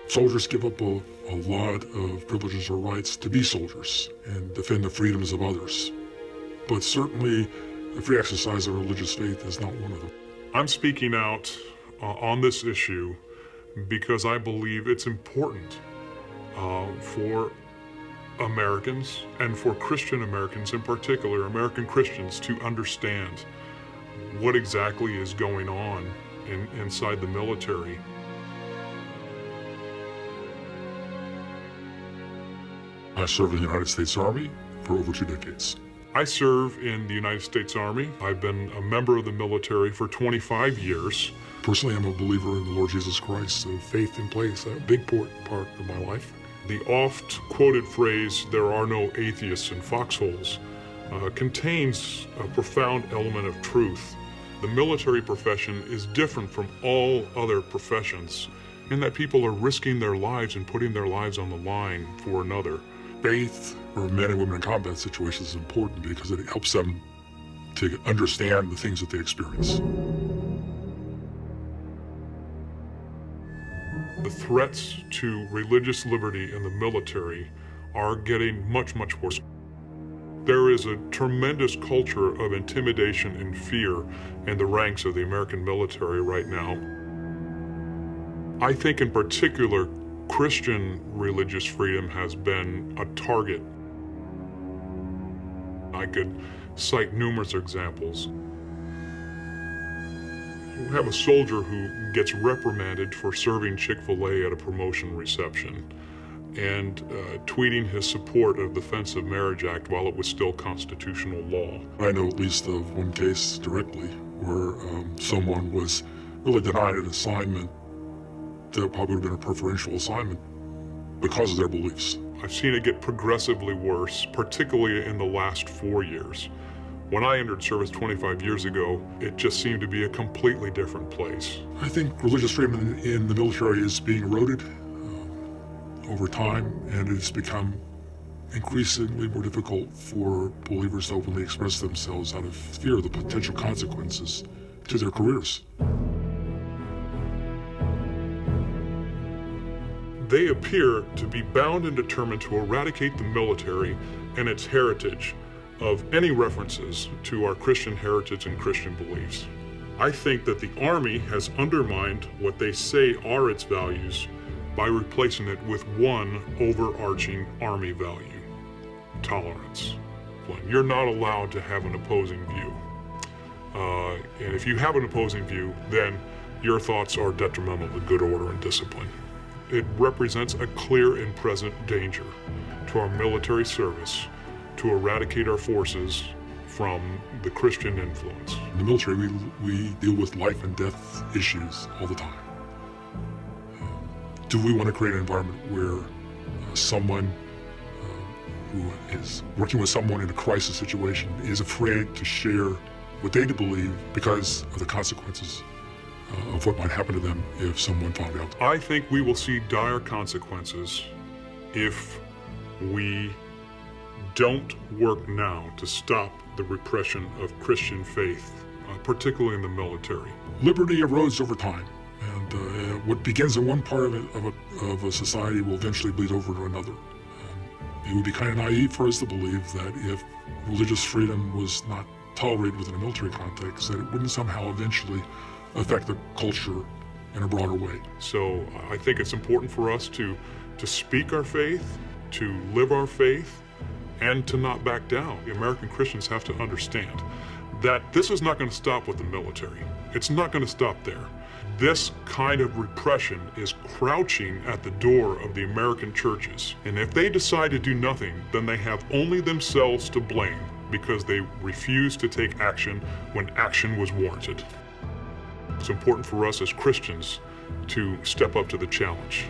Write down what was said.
Soldiers give up a lot of privileges or rights to be soldiers and defend the freedoms of others. But certainly, the free exercise of religious faith is not one of them. I'm speaking out on this issue because I believe it's important for Americans and for Christian Americans in particular, American Christians, to understand what exactly is going on inside the military. I served in the United States Army for over 2 decades. I serve in the United States Army. I've been a member of the military for 25 years. Personally, I'm a believer in the Lord Jesus Christ, so faith in place, a big part of my life. The oft-quoted phrase, "there are no atheists in foxholes," contains a profound element of truth. The military profession is different from all other professions in that people are risking their lives and putting their lives on the line for another. Faith for men and women in combat situations is important because it helps them to understand the things that they experience. The threats to religious liberty in the military are getting much, much worse. There is a tremendous culture of intimidation and fear in the ranks of the American military right now. I think in particular, Christian religious freedom has been a target. I could cite numerous examples. We have a soldier who gets reprimanded for serving Chick-fil-A at a promotion reception and tweeting his support of the Defense of Marriage Act while it was still constitutional law. I know at least of one case directly where someone was really denied an assignment that probably would have been a preferential assignment because of their beliefs. I've seen it get progressively worse, particularly in the last 4 years. When I entered service 25 years ago, it just seemed to be a completely different place. I think religious freedom in the military is being eroded over time, and it's become increasingly more difficult for believers to openly express themselves out of fear of the potential consequences to their careers. They appear to be bound and determined to eradicate the military and its heritage of any references to our Christian heritage and Christian beliefs. I think that the Army has undermined what they say are its values by replacing it with one overarching Army value: tolerance. You're not allowed to have an opposing view. And if you have an opposing view, then your thoughts are detrimental to good order and discipline. It represents a clear and present danger to our military service to eradicate our forces from the Christian influence. In the military, we deal with life and death issues all the time. Do we want to create an environment where someone who is working with someone in a crisis situation is afraid to share what they believe because of the consequences of what might happen to them if someone found out? I think we will see dire consequences if we don't work now to stop the repression of Christian faith, particularly in the military. Liberty erodes over time, and what begins in one part of a society will eventually bleed over to another. It would be kind of naive for us to believe that if religious freedom was not tolerated within a military context, that it wouldn't somehow eventually affect the culture in a broader way. So I think it's important for us to speak our faith, to live our faith, and to not back down. The American Christians have to understand that this is not going to stop with the military. It's not going to stop there. This kind of repression is crouching at the door of the American churches. And if they decide to do nothing, then they have only themselves to blame because they refused to take action when action was warranted. It's important for us as Christians to step up to the challenge.